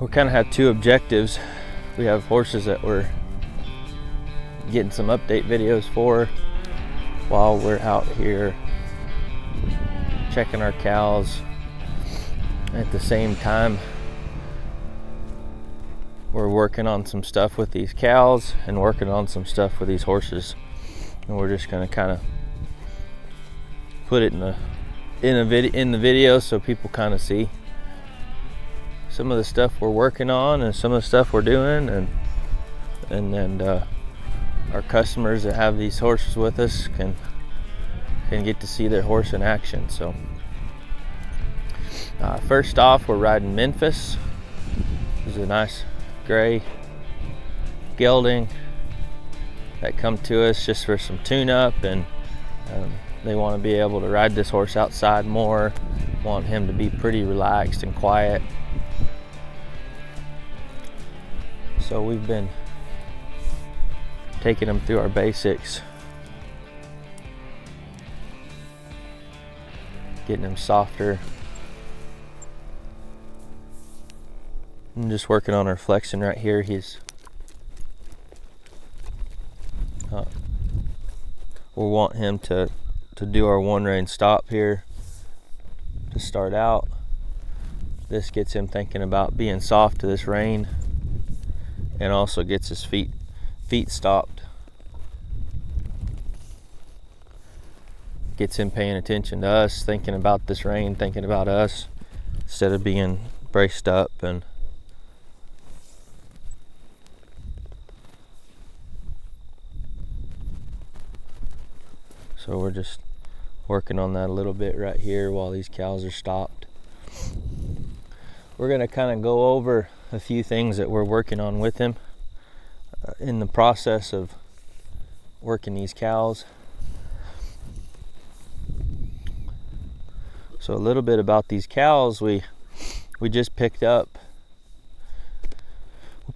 we kind of have two objectives. We have horses that we're getting some update videos for while we're out here checking our cows. At the same time, we're working on some stuff with these cows and working on some stuff with these horses, and we're just going to kind of put it in the video so people kind of see some of the stuff we're working on and some of the stuff we're doing, and then our customers that have these horses with us can get to see their horse in action. So first off, we're riding Memphis. This is a nice gray gelding that come to us just for some tune-up, and they want to be able to ride this horse outside more, want him to be pretty relaxed and quiet. So we've been taking them through our basics, getting them softer, I'm just working on our flexion right here. We want him to do our one rein stop here to start out. This gets him thinking about being soft to this rein, and also gets his feet stopped. Gets him paying attention to us, thinking about this rein, thinking about us, instead of being braced up. And so we're just working on that a little bit right here while these cows are stopped. We're going to kind of go over a few things that we're working on with him in the process of working these cows. So a little bit about these cows. We just picked up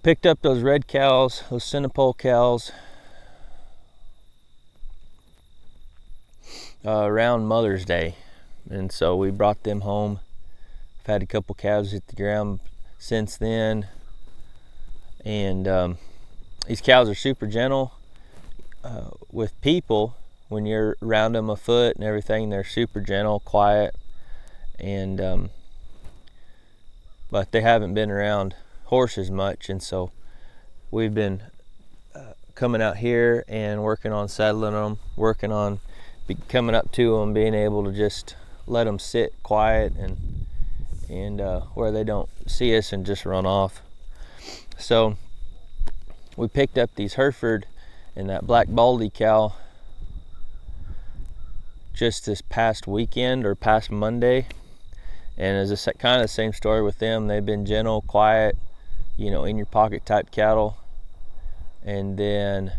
those red cows, those Centipole cows, around Mother's Day, and so we brought them home. I've had a couple calves hit the ground since then, and these cows are super gentle with people. When you're around them afoot and everything, they're super gentle, quiet, and but they haven't been around horses much, and so we've been coming out here and working on settling them, working on coming up to them, being able to just let them sit quiet and where they don't see us and just run off. So we picked up these Hereford and that black Baldy cow just this past weekend or past Monday, and it's kind of the same story with them. They've been gentle, quiet, in your pocket type cattle, and then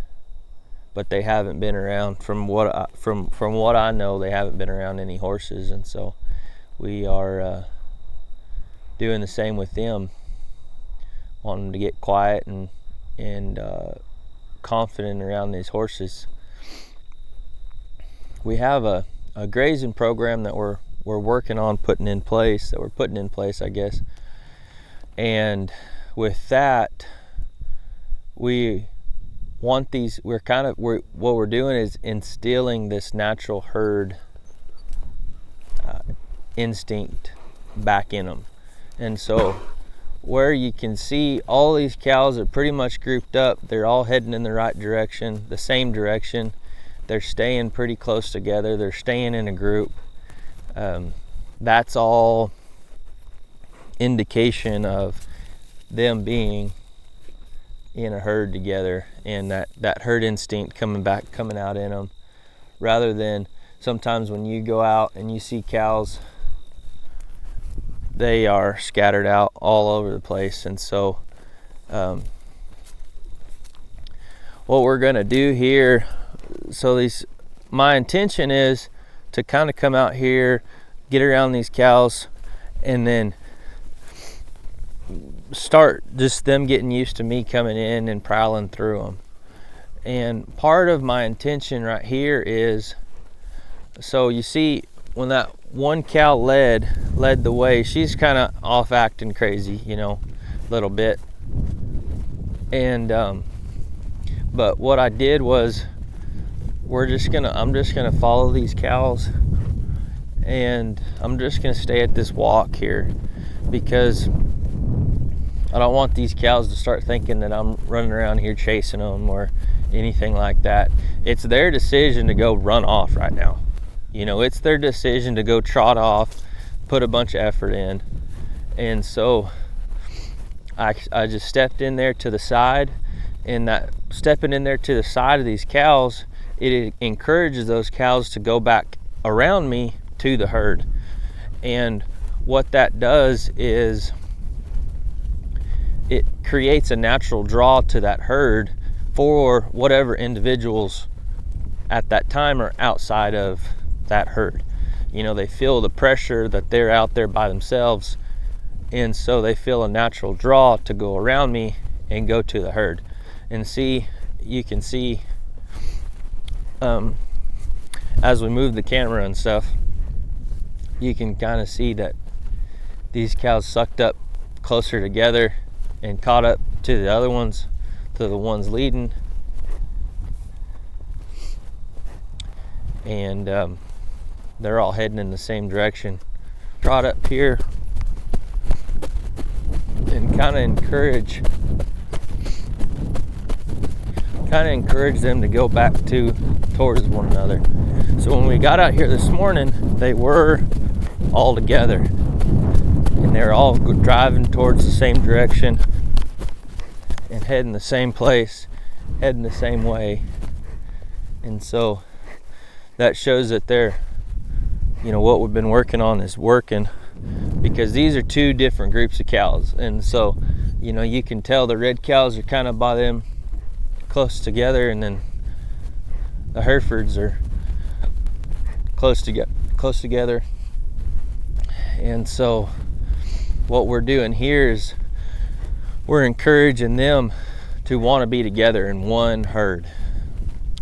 but they haven't been around, from what I know, they haven't been around any horses, and so we are doing the same with them, wanting them to get quiet and confident around these horses. We have a grazing program that we're working on putting in place, I guess, and with that we want these, what we're doing is instilling this natural herd instinct back in them. And so where you can see all these cows are pretty much grouped up, they're all heading in the right direction, the same direction, they're staying pretty close together, they're staying in a group. That's all indication of them being in a herd together, and that herd instinct coming out in them, rather than sometimes when you go out and you see cows, they are scattered out all over the place. And so what we're gonna do here, my intention is to kind of come out here, get around these cows, and then start just them getting used to me coming in and prowling through them. And part of my intention right here is, so you see when that one cow led the way, she's kind of off acting crazy, little bit. And but what I did was I'm just gonna follow these cows, and I'm just gonna stay at this walk here, because I don't want these cows to start thinking that I'm running around here chasing them or anything like that. It's their decision to go run off right now. It's their decision to go trot off, put a bunch of effort in. And so I just stepped in there to the side, and that stepping in there to the side of these cows, it encourages those cows to go back around me to the herd. And what that does is it creates a natural draw to that herd for whatever individuals at that time are outside of that herd. They feel the pressure that they're out there by themselves, and so they feel a natural draw to go around me and go to the herd. And you can see as we move the camera and stuff, you can kind of see that these cows sucked up closer together and caught up to the other ones, to the ones leading. And they're all heading in the same direction. Trot up here and kind of encourage them to go back towards one another. So when we got out here this morning, they were all together, and they're all driving towards the same direction and heading the same place, heading the same way. And so that shows that they're, what we've been working on is working, because these are two different groups of cows. And so, you can tell the red cows are kind of by them close together, and then the Herefords are close together. And so what we're doing here is we're encouraging them to want to be together in one herd.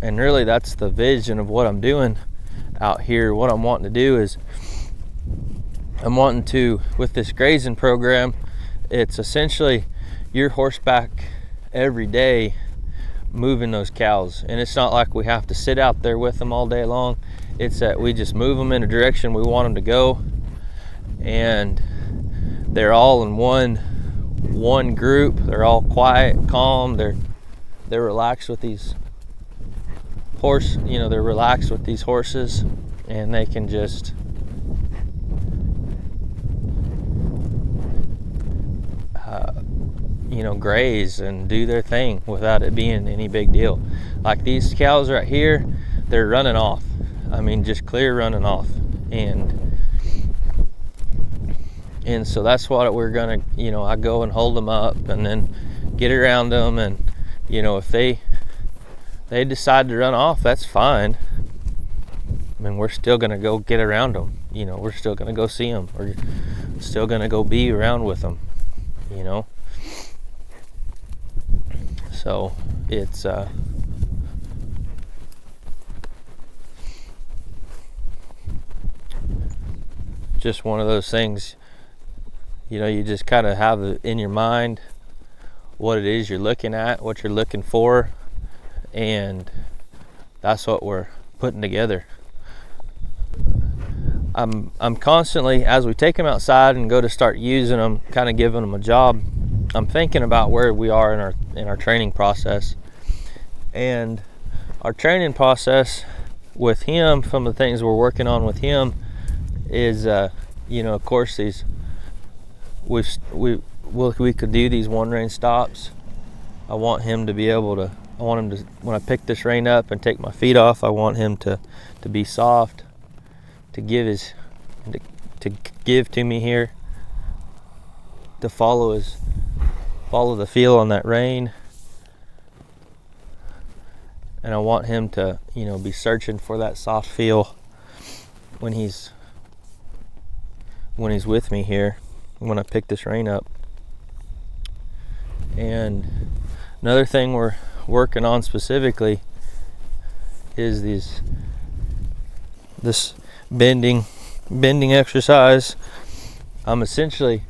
And really that's the vision of what I'm doing out here. What I'm wanting to do is I'm wanting to, with this grazing program, it's essentially your horseback every day moving those cows. And it's not like we have to sit out there with them all day long. It's that we just move them in a direction we want them to go, and they're all in one group. They're all quiet, calm. They're relaxed with these they're relaxed with these horses, and they can just graze and do their thing without it being any big deal. Like these cows right here, they're running off. Just clear running off. And so that's what we're gonna, I go and hold them up and then get around them. And, if they decide to run off, that's fine. We're still gonna go get around them. We're still gonna go see them. We're still gonna go be around with them, So it's just one of those things, you just kind of have it in your mind what it is you're looking at, what you're looking for, and that's what we're putting together. I'm constantly, as we take them outside and go to start using them, kind of giving them a job, I'm thinking about where we are in our training process. And our training process with him, some of the things we're working on with him is, of course, we could do these one rein stops. I want him to be able to, when I pick this rein up and take my feet off, I want him to be soft, to give to me here, to follow the feel on that rein. And I want him to, be searching for that soft feel when he's with me here, when I pick this rein up. And another thing we're working on specifically is this bending exercise. I'm essentially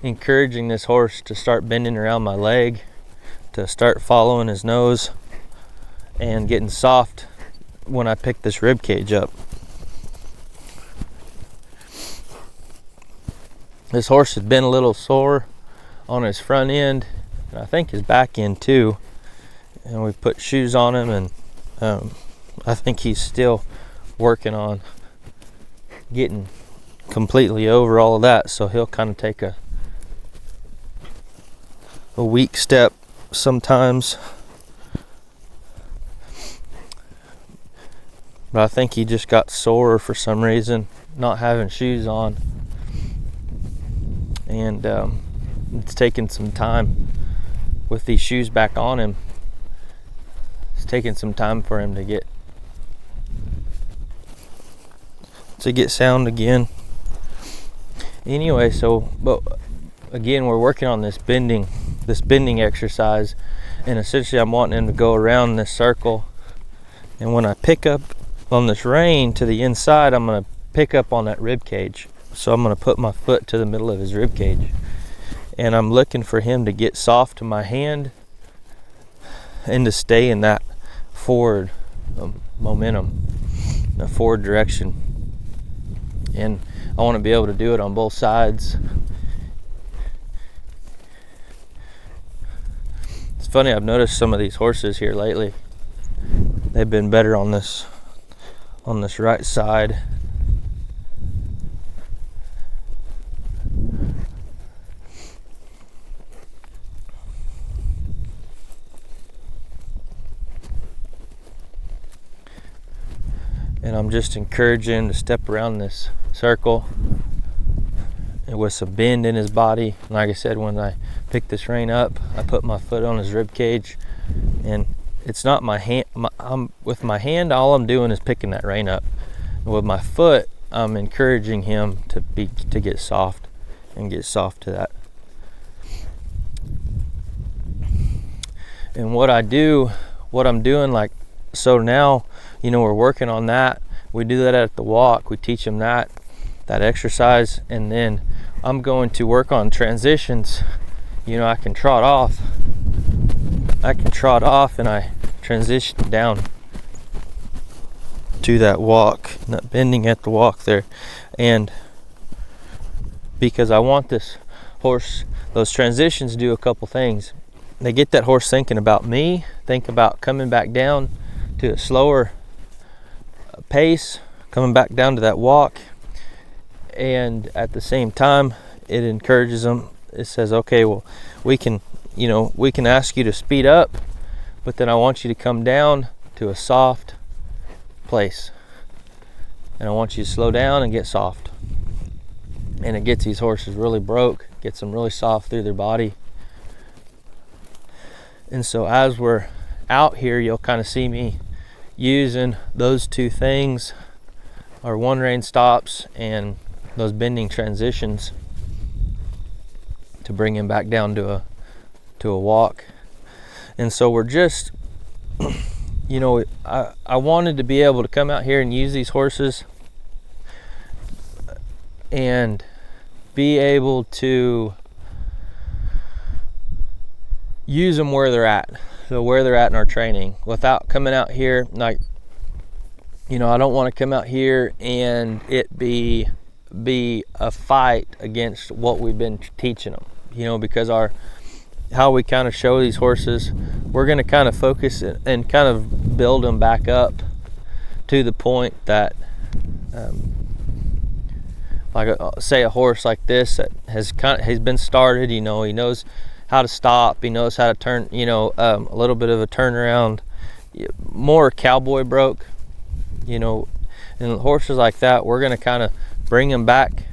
encouraging this horse to start bending around my leg, to start following his nose, and getting soft when I pick this rib cage up. This horse has been a little sore on his front end, and I think his back end too. And we put shoes on him, and I think he's still working on getting completely over all of that. So he'll kind of take a weak step sometimes. But I think he just got sore for some reason, not having shoes on. And it's taking some time with these shoes back on him. It's taking some time for him to get sound again. Anyway, but again, we're working on this bending exercise, and essentially I'm wanting him to go around this circle, and when I pick up on this rein to the inside, I'm going to pick up on that rib cage. So I'm going to put my foot to the middle of his rib cage, and I'm looking for him to get soft to my hand and to stay in that forward momentum, the forward direction. And I want to be able to do it on both sides. It's funny, I've noticed some of these horses here lately, they've been better on this right side. And I'm just encouraging him to step around this circle and with some bend in his body. And like I said, when I pick this rein up, I put my foot on his rib cage, and it's not my hand. With my hand, all I'm doing is picking that rein up. And with my foot, I'm encouraging him to get soft and get soft to that. And what I'm doing, like, so now, we're working on that. We do that at the walk. We teach them that exercise, and then I'm going to work on transitions. I can trot off and I transition down to that walk, not bending at the walk there. And because I want this horse, those transitions do a couple things. They get that horse thinking about me, think about coming back down to a slower pace, coming back down to that walk, and at the same time it encourages them. It says, okay, well, we can ask you to speed up, but then I want you to come down to a soft place, and I want you to slow down and get soft. And it gets these horses really broke, gets them really soft through their body. And so as we're out here, you'll kind of see me using those two things, our one rein stops and those bending transitions, to bring him back down to a walk. And so we're just, I wanted to be able to come out here and use these horses and be able to use them where they're at. So where they're at in our training, without coming out here, like, I don't want to come out here and it be a fight against what we've been teaching them, because how we kind of show these horses, we're going to kind of focus and kind of build them back up to the point that, say a horse like this that has been started, he knows how to stop, he knows how to turn, a little bit of a turnaround, more cowboy broke, and horses like that, we're going to kind of bring them back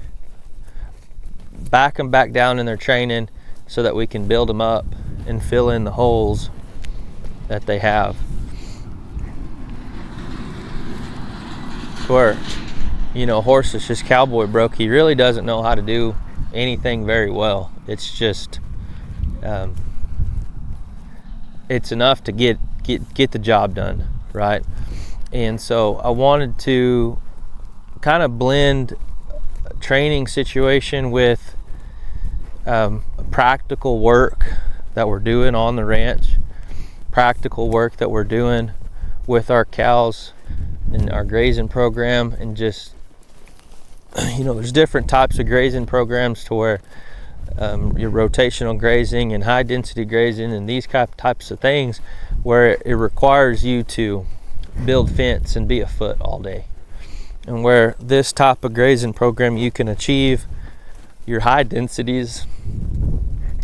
them back down in their training so that we can build them up and fill in the holes that they have. Where, a horse is just cowboy broke, he really doesn't know how to do anything very well. It's just it's enough to get the job done, right? And so I wanted to kind of blend a training situation with practical work that we're doing on the ranch, practical work that we're doing with our cows in our grazing program, and just, there's different types of grazing programs to where your rotational grazing and high density grazing and these types of things where it requires you to build fence and be afoot all day, and where this type of grazing program you can achieve your high densities,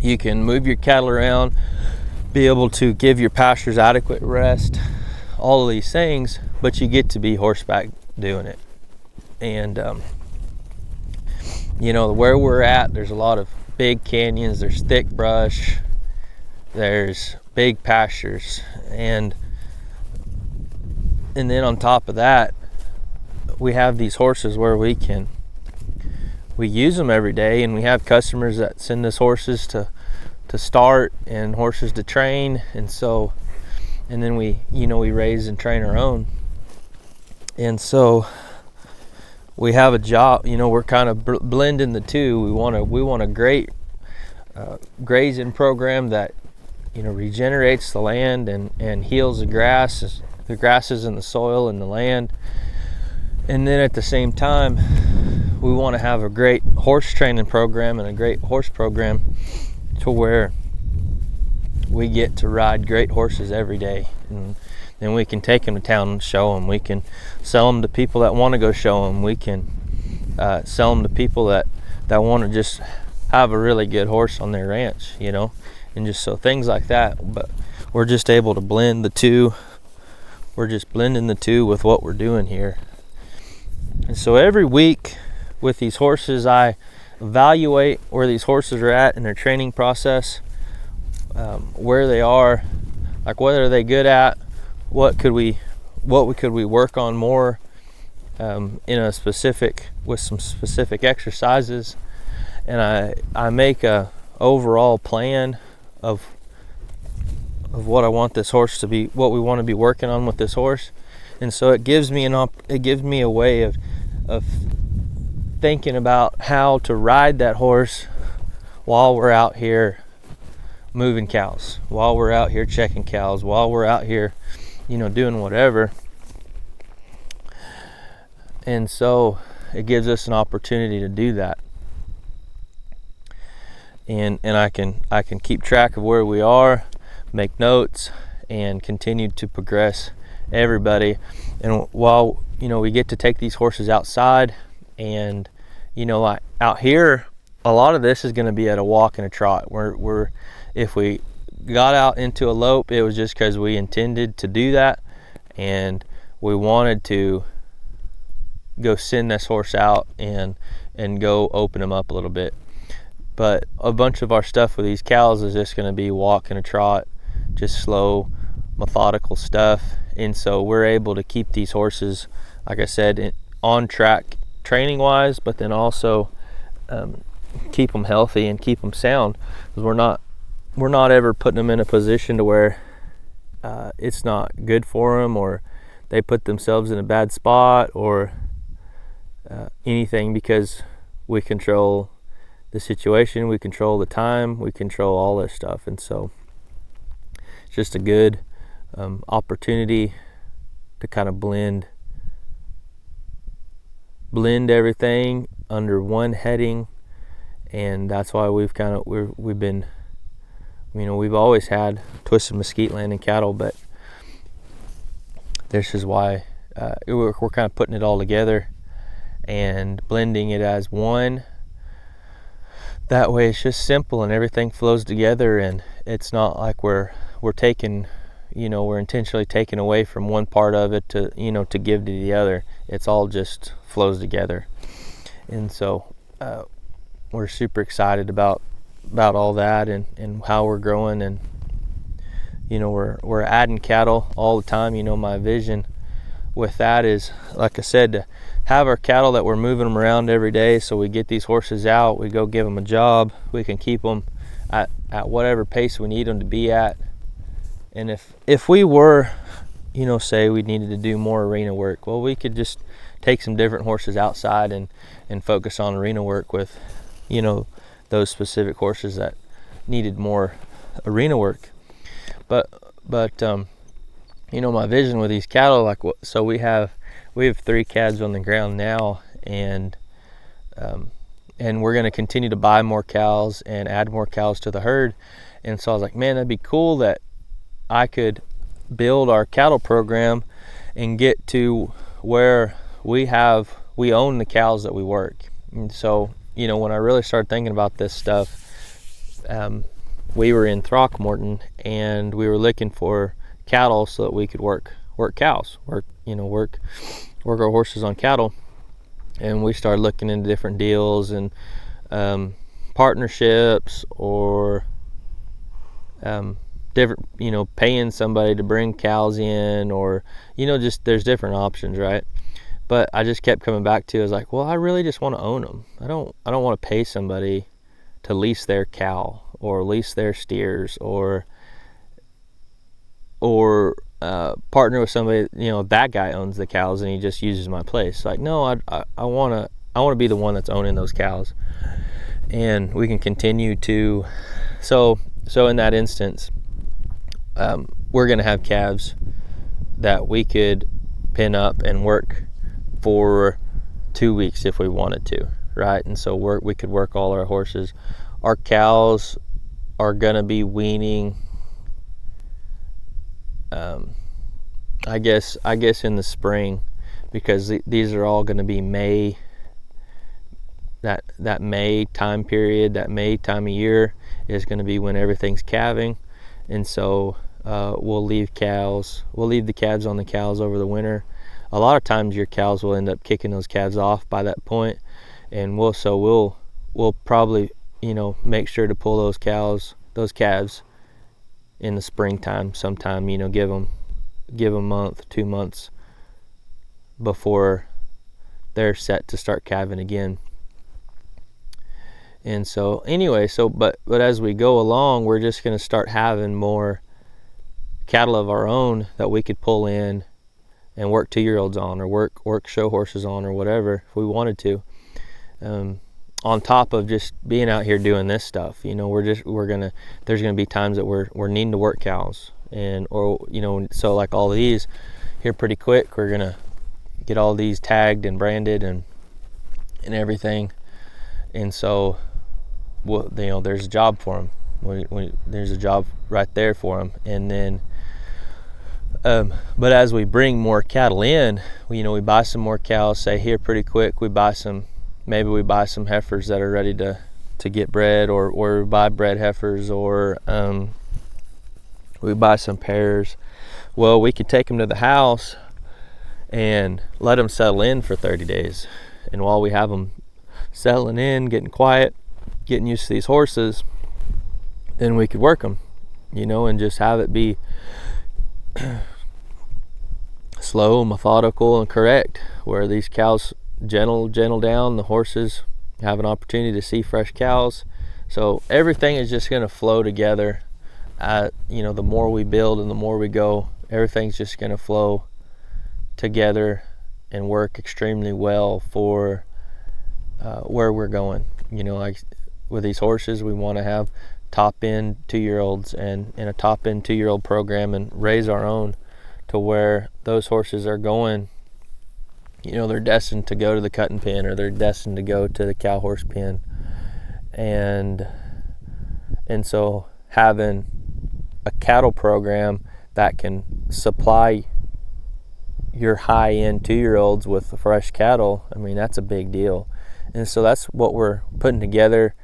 you can move your cattle around, be able to give your pastures adequate rest, all of these things, but you get to be horseback doing it. And where we're at, there's a lot of big canyons, there's thick brush, there's big pastures, and then on top of that, we have these horses where we use them every day, and we have customers that send us horses to start and horses to train, and then we raise and train our own. And so we have a job, we're kind of blending the two. We want a great grazing program that regenerates the land and heals the grasses in the soil and the land. And then at the same time, we want to have a great horse training program and a great horse program to where we get to ride great horses every day. And then we can take them to town and show them. We can sell them to people that want to go show them. We can sell them to people that want to just have a really good horse on their ranch, and just so things like that. But we're just able to blend the two. We're just blending the two with what we're doing here. And so every week with these horses, I evaluate where these horses are at in their training process, where they are, like what are they good at, what could we work on more with some specific exercises, and I make a overall plan of what I want this horse to be, what we want to be working on with this horse. And so it gives me a way of thinking about how to ride that horse while we're out here moving cows, while we're out here checking cows, while we're out here doing whatever. And so it gives us an opportunity to do that, and I can keep track of where we are, make notes, and continue to progress everybody. And while we get to take these horses outside, and like out here, a lot of this is going to be at a walk and a trot. We're if we got out into a lope, it was just because we intended to do that, and we wanted to go send this horse out and go open him up a little bit. But a bunch of our stuff with these cows is just going to be walk and a trot, just slow, methodical stuff. And so we're able to keep these horses, like I said, on track training wise, but then also keep them healthy and keep them sound, because we're not ever putting them in a position to where it's not good for them, or they put themselves in a bad spot, or anything, because we control the situation, we control the time, we control all this stuff. And so it's just a good opportunity to kind of blend everything under one heading. And that's why we've been, we've always had twisted mesquite land and cattle, but this is why we're kind of putting it all together and blending it as one. That way it's just simple and everything flows together, and it's not like we're taking, we're intentionally taking away from one part of it to to give to the other. It's all just flows together. And so we're super excited about all that, and how we're growing, and we're adding cattle all the time. My vision with that is, like I said, to have our cattle that we're moving them around every day. So we get these horses out, we go give them a job, we can keep them at whatever pace we need them to be at. And if we were, say we needed to do more arena work, well, we could just take some different horses outside and focus on arena work with, the those specific horses that needed more arena work. But you know, my vision with these cattle, like, so we have 3 calves on the ground now, and we're going to continue to buy more cows and add more cows to the herd. And so I was like, man, that'd be cool that I could build our cattle program and get to where we own the cows that we work. And so, you know, when I really started thinking about this stuff, we were in Throckmorton, and we were looking for cattle so that we could work cows, work our horses on cattle. And we started looking into different deals and partnerships, or different, you know, paying somebody to bring cows in, or, you know, just there's different options, right? But I just kept coming back to, I was like, well, I really just want to own them. I don't want to pay somebody to lease their cow or lease their steers, or partner with somebody, you know, that guy owns the cows and he just uses my place. Like, no, I want to be the one that's owning those cows, and we can continue to. So in that instance, we're going to have calves that we could pin up and work for 2 weeks if we wanted to, right? And so we could work all our horses. Our cows are going to be weaning, I guess in the spring, because these are all going to be May. That May time period, that May time of year is going to be when everything's calving. And so we'll leave the calves on the cows over the winter. A lot of times your cows will end up kicking those calves off by that point, and we'll probably, you know, make sure to pull those calves in the springtime sometime, you know, give them a month, 2 months before they're set to start calving again. And so anyway, but as we go along, we're just going to start having more cattle of our own that we could pull in and work 2-year-olds on, or work show horses on, or whatever, if we wanted to. On top of just being out here doing this stuff, you know, there's gonna be times that we're needing to work cows, or you know, so like all these here pretty quick, we're gonna get all these tagged and branded and everything. And so, well, you know, there's a job for them. There's a job right there for them. And then, but as we bring more cattle in, you know, we buy some more cows, say here pretty quick, maybe we buy some heifers that are ready to get bred, or we buy bred heifers, or we buy some pairs. Well, we could take them to the house and let them settle in for 30 days. And while we have them settling in, getting quiet, getting used to these horses, then we could work them, you know, and just have it be slow, methodical, and correct, where these cows gentle down, the horses have an opportunity to see fresh cows. So everything is just going to flow together. You know, the more we build and the more we go, everything's just going to flow together and work extremely well for where we're going. You know, like with these horses, we want to have top-end 2-year-olds and a top-end 2-year-old program, and raise our own to where those horses are going. You know, they're destined to go to the cutting pen, or they're destined to go to the cow horse pen. And so having a cattle program that can supply your high-end 2-year-olds with fresh cattle, I mean, that's a big deal. And so that's what we're putting together.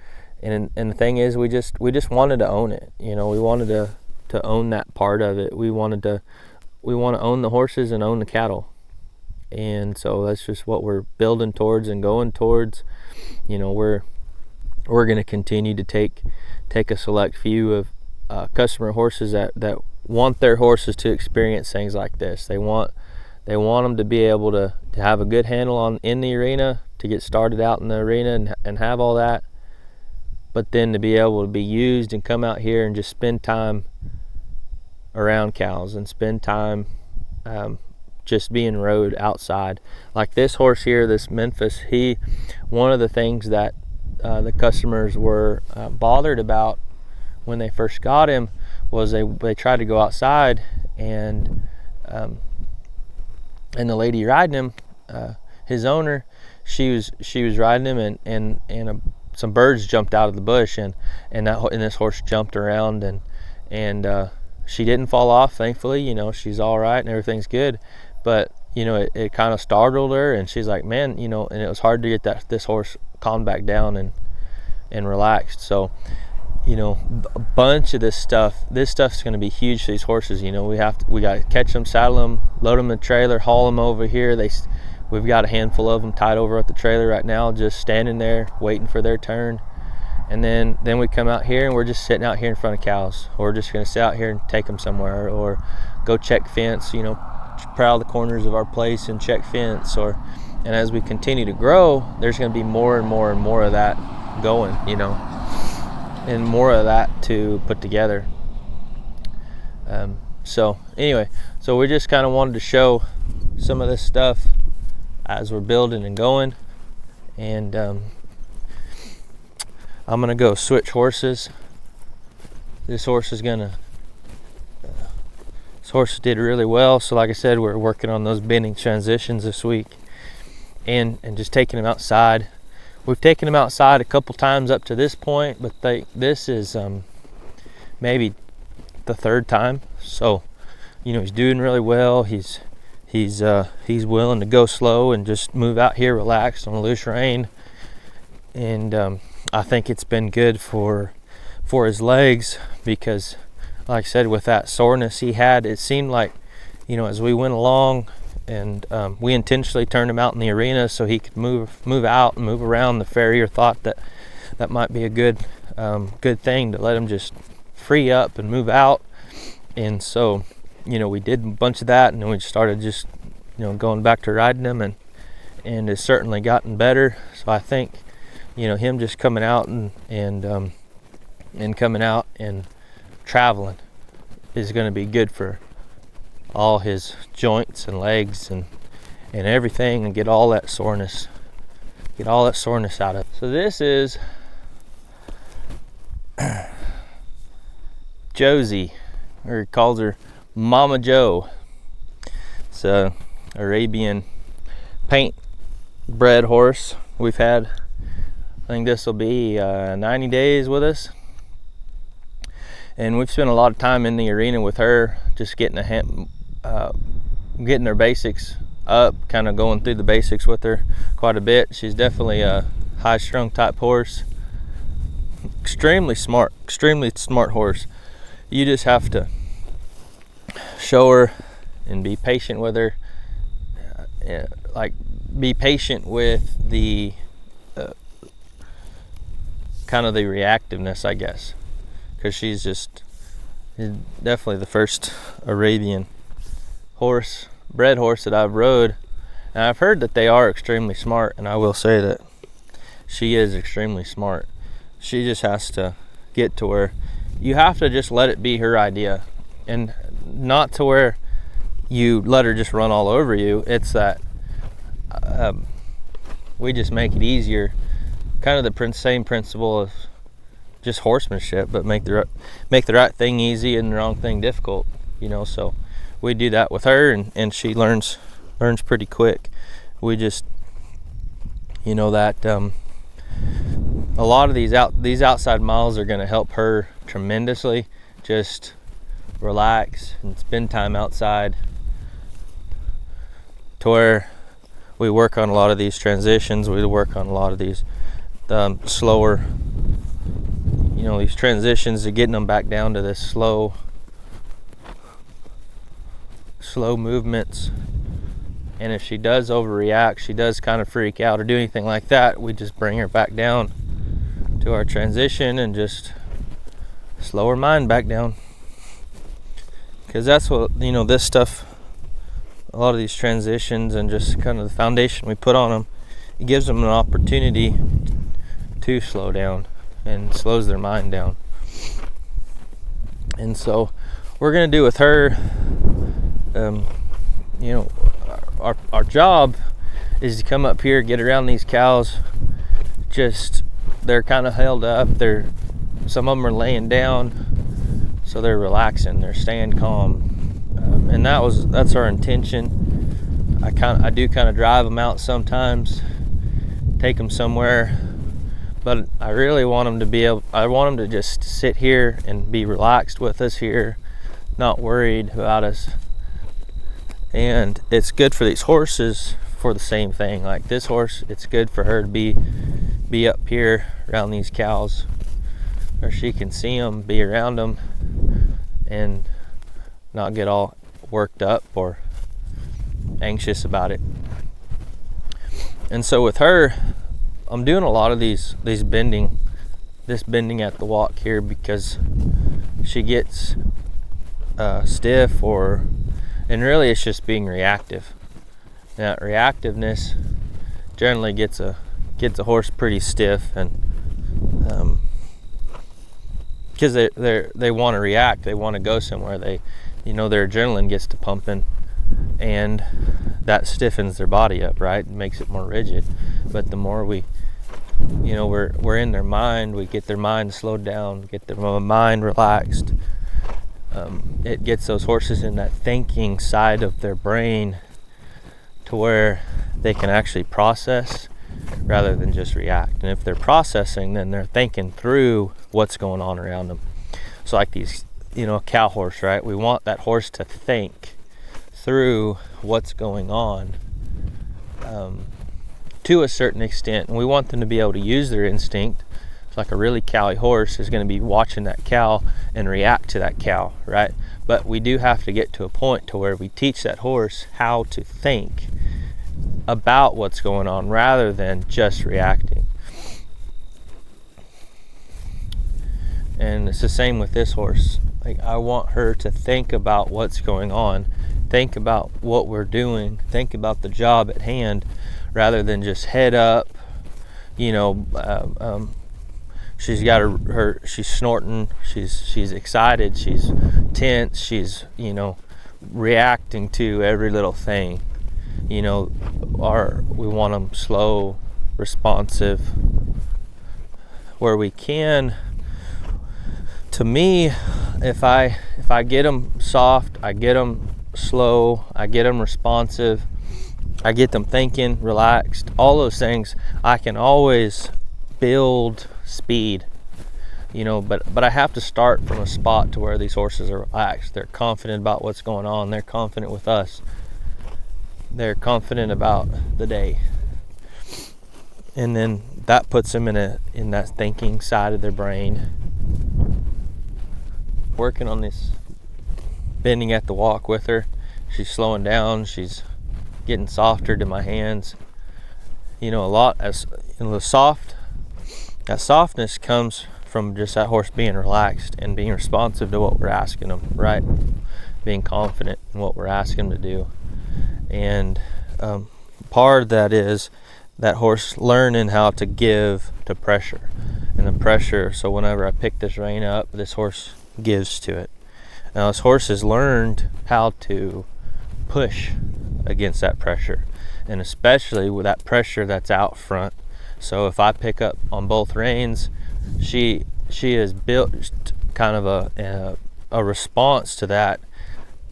And the thing is, we just wanted to own it. You know, we wanted to own that part of it. We want to own the horses and own the cattle. And so that's just what we're building towards and going towards. You know, we're going to continue to take a select few of customer horses that want their horses to experience things like this. They want them to be able to have a good handle in the arena, to get started out in the arena and have all that, but then to be able to be used and come out here and just spend time around cows and spend time just being rode outside. Like this horse here, this Memphis, one of the things that the customers were bothered about when they first got him was they tried to go outside, and the lady riding him, his owner, she was riding him, and some birds jumped out of the bush, and this horse jumped around, and she didn't fall off, thankfully. She's all right and everything's good, but it kind of startled her, and she's like, man, and it was hard to get this horse calmed back down and relaxed. So a bunch of this stuff's going to be huge for these horses. We got to catch them, saddle them, load them in the trailer, haul them over here. We've got a handful of them tied over at the trailer right now, just standing there waiting for their turn. And then we come out here, and we're just sitting out here in front of cows, or we're just going to sit out here and take them somewhere, or go check fence, prowl the corners of our place and check fence. And as we continue to grow, there's going to be more and more and more of that going, and more of that to put together. So anyway, we just kind of wanted to show some of this stuff as we're building and going. And I'm gonna go switch horses. This horse did really well. So like I said, we're working on those bending transitions this week, and just taking him outside. We've taken him outside a couple times up to this point, but this is maybe the third time. So he's doing really well. He's willing to go slow and just move out here relaxed on a loose rein, and I think it's been good for his legs, because like I said, with that soreness he had, it seemed like as we went along, and we intentionally turned him out in the arena so he could move out and move around. The farrier thought that might be a good thing, to let him just free up and move out. And so we did a bunch of that, and then we started just going back to riding him, and it's certainly gotten better. So I think him just coming out and coming out and traveling is going to be good for all his joints and legs and everything, and get all that soreness out of it. So this is Josie, or he calls her Mama Joe. It's a Arabian paint bred horse. We've had, I think this will be 90 days with us, and we've spent a lot of time in the arena with her, just getting her basics up, kind of going through the basics with her quite a bit. She's definitely a high-strung type horse. Extremely smart horse. You just have to show her and be patient with her. Be patient with the kind of the reactiveness, I guess, because she's definitely the first Arabian bred horse that I've rode, and I've heard that they are extremely smart, and I will say that she is extremely smart. She just has to get to where you have to just let it be her idea, and not to where you let her just run all over you. It's that we just make it easier, kind of the same principle of just horsemanship, but make the right thing easy and the wrong thing difficult. So we do that with her, and she learns pretty quick. We just that a lot of these outside miles are going to help her tremendously. Just relax and spend time outside, to where we work on a lot of these transitions. We work on a lot of these slower, these transitions, to getting them back down to this slow movements. And if she does overreact, she does kind of freak out or do anything like that, we just bring her back down to our transition and just slow her mind back down. Because that's what, this stuff, a lot of these transitions and just kind of the foundation we put on them, it gives them an opportunity to slow down, and slows their mind down. And so we're going to do with her, our job is to come up here, get around these cows, just they're kind of held up. Some of them are laying down, so they're relaxing, they're staying calm, and that's our intention. I do kind of drive them out sometimes, take them somewhere, but I really want them I want them to just sit here and be relaxed with us here, not worried about us. And it's good for these horses for the same thing. Like this horse, it's good for her to be up here around these cows, where she can see them, be around them, and not get all worked up or anxious about it. And so with her, I'm doing a lot of this bending at the walk here, because she gets stiff, and really it's just being reactive. Now reactiveness generally gets a horse pretty stiff, and because they want to react, they want to go somewhere, their adrenaline gets to pumping, and that stiffens their body up, right? It makes it more rigid. But the more we're in their mind, we get their mind slowed down, get their mind relaxed. It gets those horses in that thinking side of their brain to where they can actually process rather than just react. And if they're processing, then they're thinking through what's going on around them. So like these, a cow horse, right? We want that horse to think through what's going on to a certain extent, and we want them to be able to use their instinct. It's like a really cowy horse is going to be watching that cow and react to that cow, right? But we do have to get to a point to where we teach that horse how to think about what's going on rather than just reacting. And it's the same with this horse. Like, I want her to think about what's going on, think about what we're doing, think about the job at hand, rather than just head up. She's got she's snorting, she's excited, she's tense, she's reacting to every little thing. We want them slow, responsive, where we can. To me, if I get them soft, I get them slow, I get them responsive, I get them thinking, relaxed, all those things, I can always build speed, but I have to start from a spot to where these horses are relaxed. They're confident about what's going on. They're confident with us. They're confident about the day. And then that puts them in that thinking side of their brain. Working on this bending at the walk with her. She's slowing down. She's getting softer to my hands. A lot as in the soft. That softness comes from just that horse being relaxed and being responsive to what we're asking them, right? Being confident in what we're asking them to do. And part of that is that horse learning how to give to pressure. And the pressure, so whenever I pick this rein up, this horse gives to it. Now this horse has learned how to push against that pressure, and especially with that pressure that's out front. So if I pick up on both reins, she has built kind of a response to that,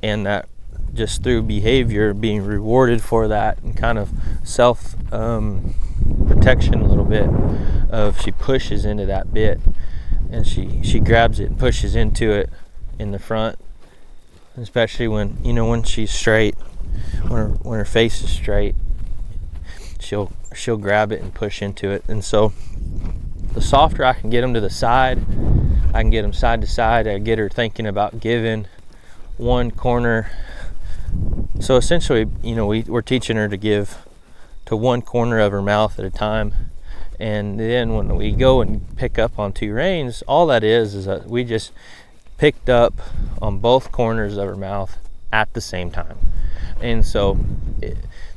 and that just through behavior being rewarded for that, and kind of self protection a little bit of, she pushes into that bit and she grabs it and pushes into it in the front, especially when she's straight, when her face is straight, she'll grab it and push into it. And so the softer I can get them to the side, I can get them side to side, I get her thinking about giving one corner. So essentially, we're teaching her to give to one corner of her mouth at a time. And then when we go and pick up on two reins, all that is that we just picked up on both corners of her mouth at the same time. And so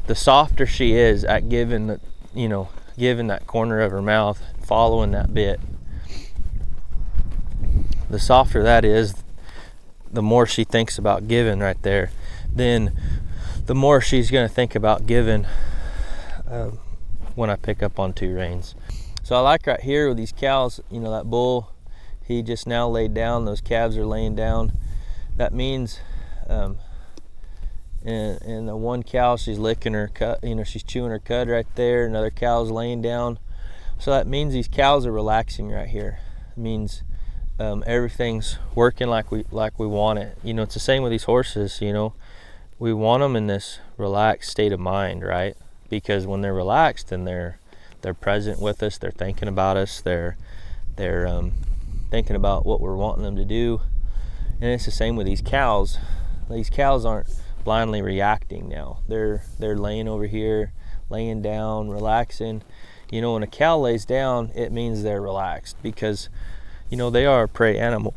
the softer she is at giving that corner of her mouth, following that bit, the softer that is, the more she thinks about giving right there. Then the more she's going to think about giving when I pick up on two reins. So I like right here with these cows, you know, that bull, he just now laid down, those calves are laying down. That means, and the one cow, she's licking her cud, you know, she's chewing her cud right there. Another cow's laying down. So that means these cows are relaxing right here. It means everything's working like we want it. You know, it's the same with these horses. You know, we want them in this relaxed state of mind, right? Because when they're relaxed, then they're present with us. They're thinking about us. They're thinking about what we're wanting them to do. And it's the same with these cows. These cows aren't blindly reacting now. They're laying over here, laying down, relaxing. You know, when a cow lays down, it means they're relaxed, because, you know, they are a prey animal.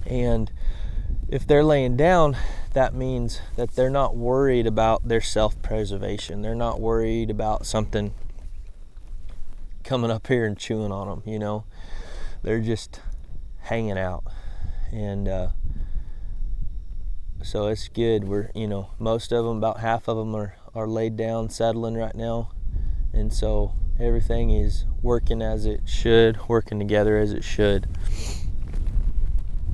And if they're laying down, that means that they're not worried about their self-preservation. They're not worried about something coming up here and chewing on them, you know. They're just hanging out. And so it's good. We're, you know, most of them, about half of them are laid down, settling right now. And so everything is working as it should, working together as it should.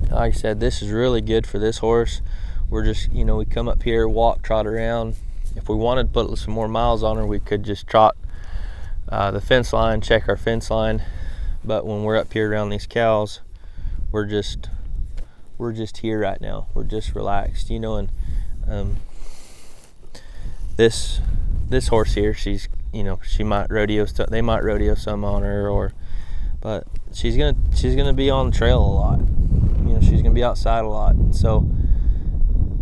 Like I said, this is really good for this horse. We're just, you know, we come up here, walk, trot around. If we wanted to put some more miles on her, we could just trot the fence line, check our fence line. But when we're up here around these cows, we're just here right now. We're just relaxed, you know. And this horse here, she's, you know, she might rodeo, they might rodeo some on her, but she's gonna be on the trail a lot. You know, she's gonna be outside a lot. And so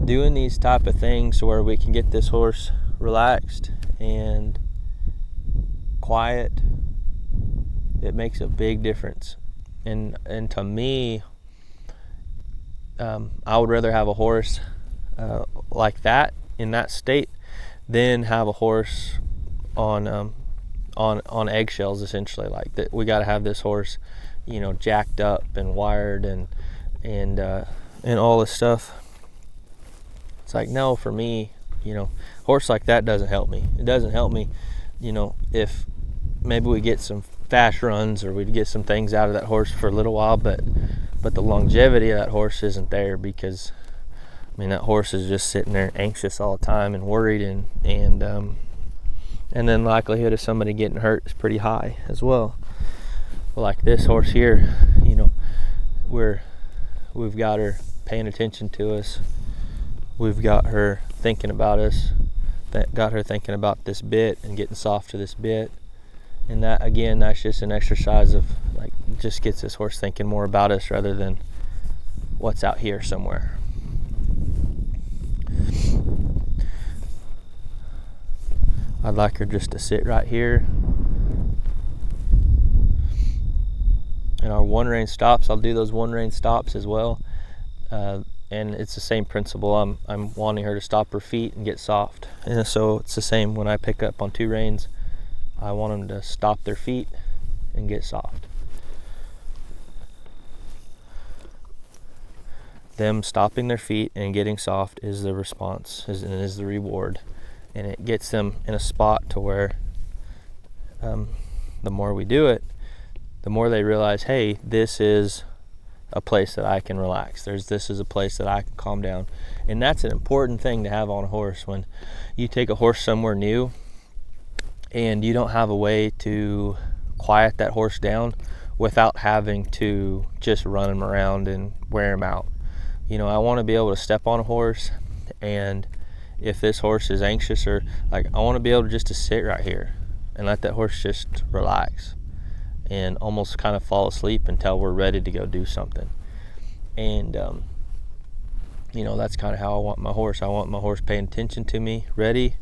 doing these type of things where we can get this horse relaxed and quiet, it makes a big difference. And to me, I would rather have a horse like that, in that state, than have a horse on eggshells, essentially. Like that, we got to have this horse, you know, jacked up and wired and all this stuff. It's like, no, for me, you know, horse like that doesn't help me. It doesn't help me, you know, if maybe we get some fast runs or we'd get some things out of that horse for a little while, but the longevity of that horse isn't there, because I mean, that horse is just sitting there anxious all the time and worried, and then likelihood of somebody getting hurt is pretty high as well. Like this horse here, you know, we've got her paying attention to us. We've got her thinking about us. Got her thinking about this bit and getting soft to this bit. And that, again, that's just an exercise of, like, just gets this horse thinking more about us rather than what's out here somewhere. I'd like her just to sit right here. And our one rein stops, I'll do those one rein stops as well. And it's the same principle. I'm wanting her to stop her feet and get soft. And so it's the same when I pick up on two reins. I want them to stop their feet and get soft. Them stopping their feet and getting soft is the response, is the reward. And it gets them in a spot to where the more we do it, the more they realize, hey, this is a place that I can relax. This is a place that I can calm down. And that's an important thing to have on a horse. When you take a horse somewhere new and you don't have a way to quiet that horse down without having to just run him around and wear him out. You know, I want to be able to step on a horse, and if this horse is anxious, or like, I want to be able to sit right here and let that horse just relax and almost kind of fall asleep until we're ready to go do something. And you know, that's kind of how I want my horse. I want my horse paying attention to me, ready,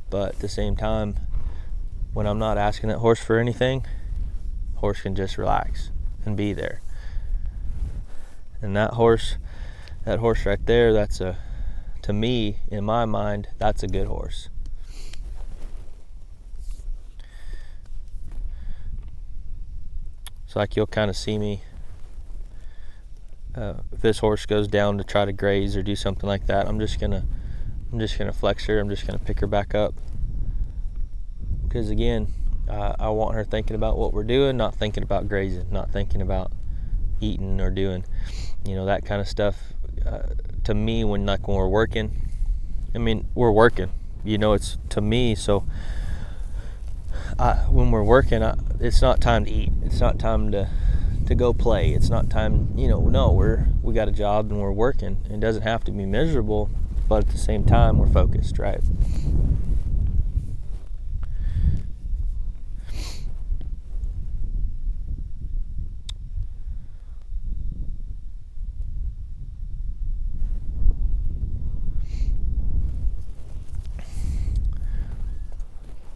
but at the same time, when I'm not asking that horse for anything, horse can just relax and be there. And that horse right there, to me, in my mind, that's a good horse. So like, you'll kind of see me, if this horse goes down to try to graze or do something like that, I'm just gonna flex her. I'm just gonna pick her back up, because again, I want her thinking about what we're doing, not thinking about grazing, not thinking about eating or doing, that kind of stuff. To me, when we're working, we're working, it's to me. So when we're working, it's not time to eat. It's not time to go play. It's not time, no, we got a job and we're working. It doesn't have to be miserable, but at the same time, we're focused, right?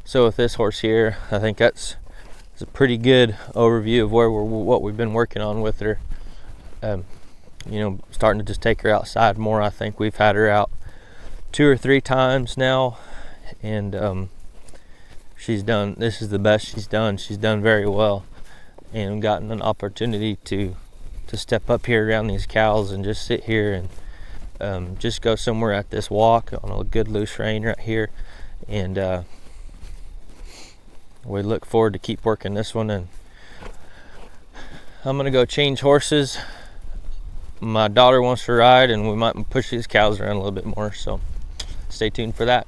So with this horse here, I think that's a pretty good overview of what we've been working on with her. Starting to just take her outside more. I think we've had her out 2 or 3 times now, and this is the best she's done. She's done very well, and gotten an opportunity to step up here around these cows and just sit here and just go somewhere at this walk on a good loose rein right here. And we look forward to keep working this one. And I'm gonna go change horses. My daughter wants to ride, and we might push these cows around a little bit more, so stay tuned for that.